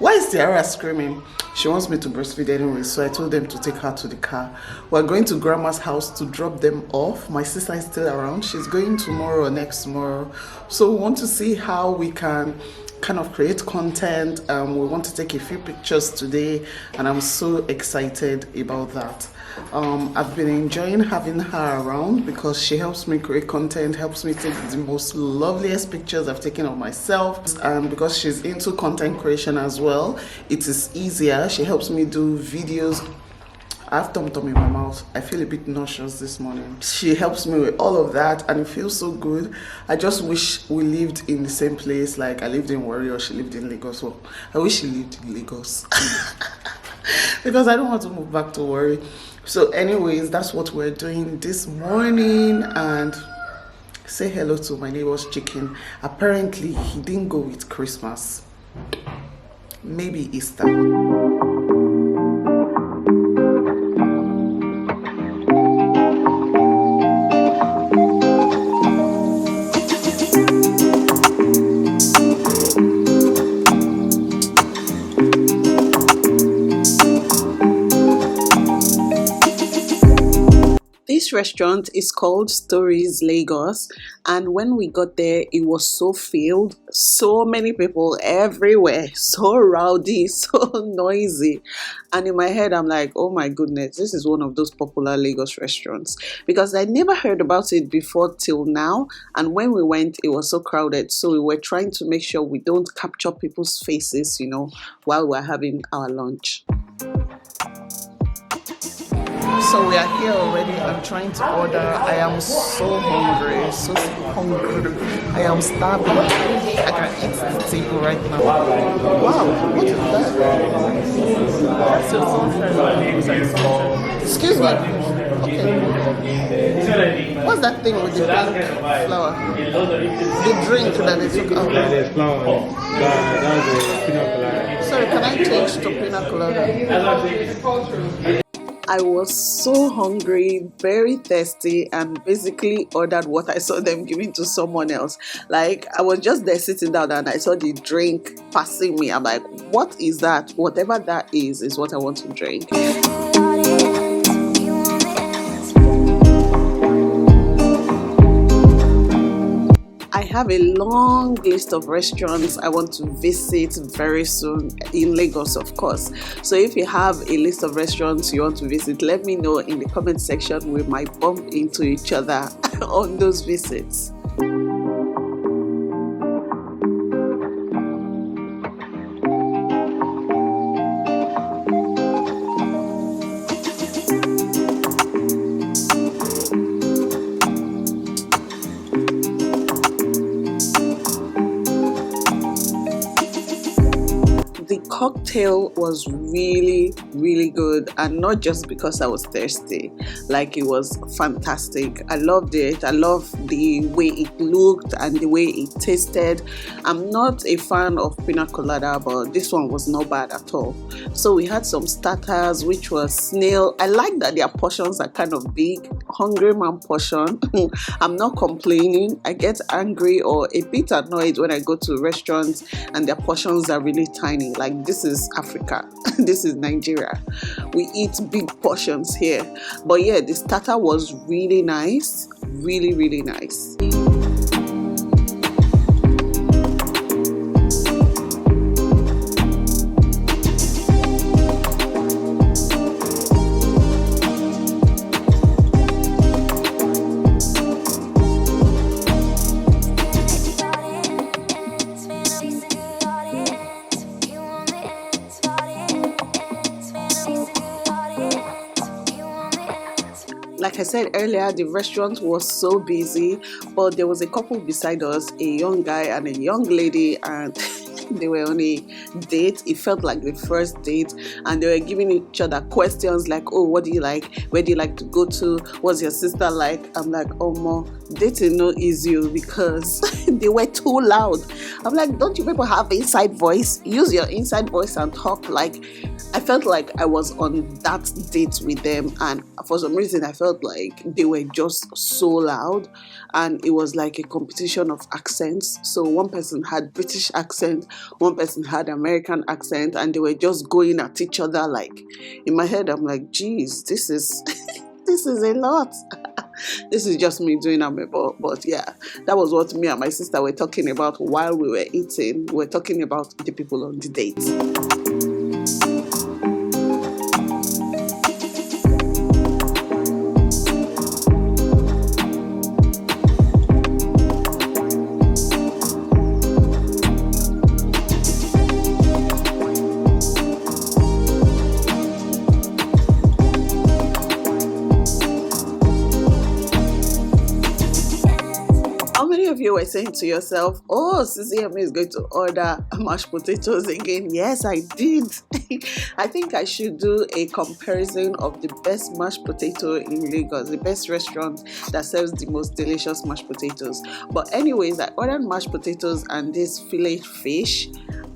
Why is Tiara screaming? She wants me to breastfeed anyway, so I told them to take her to the car. We're going to grandma's house to drop them off. My sister is still around. She's going tomorrow or next tomorrow. So we want to see how we can kind of create content. We want to take a few pictures today, and I'm so excited about that. I've been enjoying having her around because she helps me create content, helps me take the most loveliest pictures I've taken of myself, and because she's into content creation as well, it is easier. She helps me do videos. I have tom-tom in my mouth. I feel a bit nauseous this morning. She helps me with all of that, and it feels so good. I just wish we lived in the same place. Like I lived in Warri or she lived in Lagos. Well, I wish she lived in Lagos because I don't want to move back to Warri. So anyways, that's what we're doing this morning. And say hello to my neighbor's chicken. Apparently he didn't go with Christmas, maybe Easter. This restaurant is called Stories Lagos, and when we got there it was so filled, so many people everywhere, so rowdy, so noisy. And in my head I'm like, oh my goodness, this is one of those popular Lagos restaurants, because I never heard about it before till now. And when we went it was so crowded, so we were trying to make sure we don't capture people's faces, you know, while we're having our lunch. So we are here already. I'm trying to order. I am so hungry, so hungry. I am starving. I can eat the table right now. Wow, what is that? Excuse me. Okay. What's that thing with the pink flower? The drink that is flower. Sorry, can I change to Pina Colada? I was so hungry, very thirsty, and basically ordered what I saw them giving to someone else. Like, I was just there sitting down and I saw the drink passing me. I'm like, what is that? Whatever that is what I want to drink. I have a long list of restaurants I want to visit very soon in Lagos, of course. So if you have a list of restaurants you want to visit, let me know in the comment section. We might bump into each other on those visits. Cocktail was really good, and not just because I was thirsty. Like, it was fantastic. I loved it. I loved the way it looked and the way it tasted. I'm not a fan of Pina Colada, but this one was not bad at all. So we had some starters, which was snail. I like that their portions are kind of big. Hungry man portion. I'm not complaining. I get angry or a bit annoyed when I go to restaurants and their portions are really tiny. Like, this is Africa. This is Nigeria. We eat big portions here. But yeah, the starter was really nice. Really nice. Like I said earlier, the restaurant was so busy, but there was a couple beside us, a young guy and a young lady, and they were on a date. It felt like the first date, and they were giving each other questions like, oh, what do you like? Where do you like to go to? What's your sister like? I'm like, oh, mo, dating no easy, because they were too loud. I'm like, don't you people have inside voice? Use your inside voice and talk. Like, I felt like I was on that date with them, and for some reason I felt like they were just so loud. and it was like a competition of accents. So one person had British accent, one person had American accent, and they were just going at each other. Like, in my head, I'm like, geez, this is this is a lot. This is just me doing but yeah, that was what me and my sister were talking about while we were eating. We were talking about the people on the date. You were saying to yourself, oh, SISI is going to order mashed potatoes again. Yes, I did. I think I should do a comparison of the best mashed potato in Lagos, the best restaurant that serves the most delicious mashed potatoes. But anyways, I ordered mashed potatoes and this fillet fish,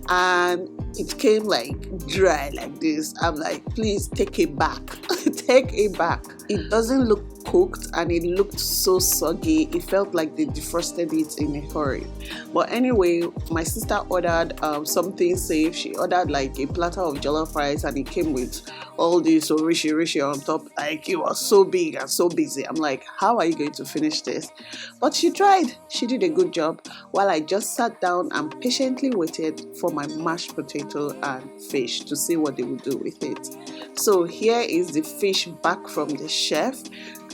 and it came like dry like this. I'm like, please take it back. Take it back. It doesn't look cooked and it looked so soggy. It felt like they defrosted it in a hurry. But anyway, my sister ordered something safe. She ordered like a platter of jollof rice, and it came with all this orishi on top. Like, it was so big and so busy. I'm like, how are you going to finish this? But she tried. She did a good job, while I just sat down and patiently waited for my mashed potato and fish to see what they would do with it. So here is the fish back from the chef,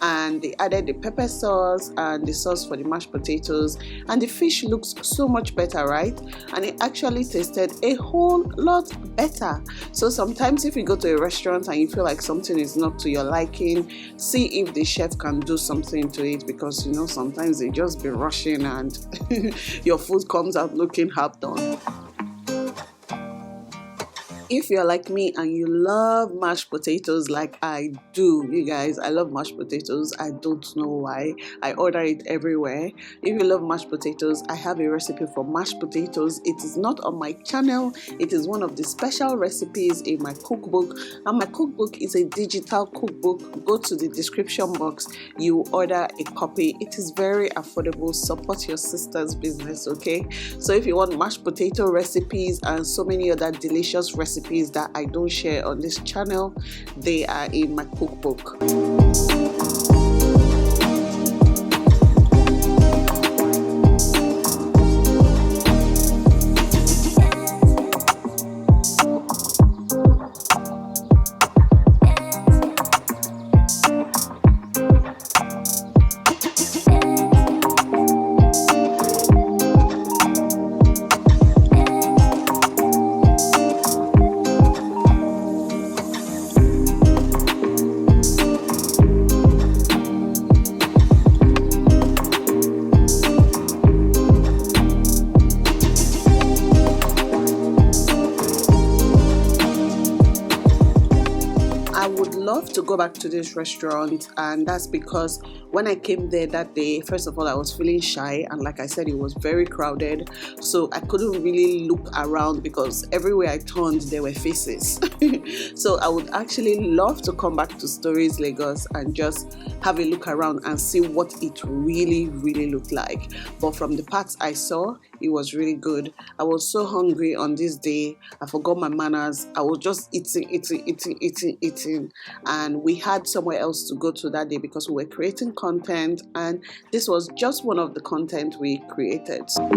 and they added the pepper sauce and the sauce for the mashed potatoes, and the fish looks so much better, right? And it actually tasted a whole lot better. So sometimes if you go to a restaurant and you feel like something is not to your liking, see if the chef can do something to it, because you know, sometimes they just be rushing and your food comes out looking half done. If you're like me and you love mashed potatoes like I do, you guys, I love mashed potatoes. I don't know why. I order it everywhere. If you love mashed potatoes, I have a recipe for mashed potatoes. It is not on my channel. It is one of the special recipes in my cookbook. And my cookbook is a digital cookbook. Go to the description box. You order a copy. It is very affordable. Support your sister's business, okay? So if you want mashed potato recipes and so many other delicious recipes that I don't share on this channel, they are in my cookbook. To go back to this restaurant, and that's because when I came there that day, first of all, I was feeling shy, and like I said, it was very crowded, so I couldn't really look around because everywhere I turned there were faces. So I would actually love to come back to Stories Lagos and just have a look around and see what it really looked like. But from the parts I saw, it was really good. I was so hungry on this day. I forgot my manners. I was just eating, and we had somewhere else to go to that day because we were creating content, and this was just one of the content we created. So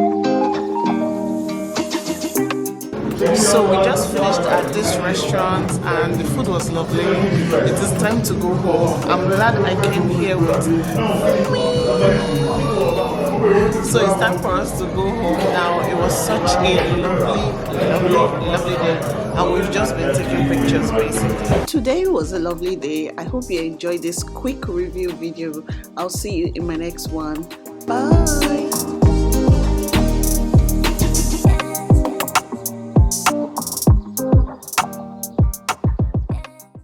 we just finished at this restaurant and the food was lovely. It is time to go home. I'm glad I came here with me. So it's time for us to go home now. It was such a lovely day, and we've just been taking pictures basically. Today was a lovely day. I hope you enjoyed this quick review video. I'll see you in my next one. Bye.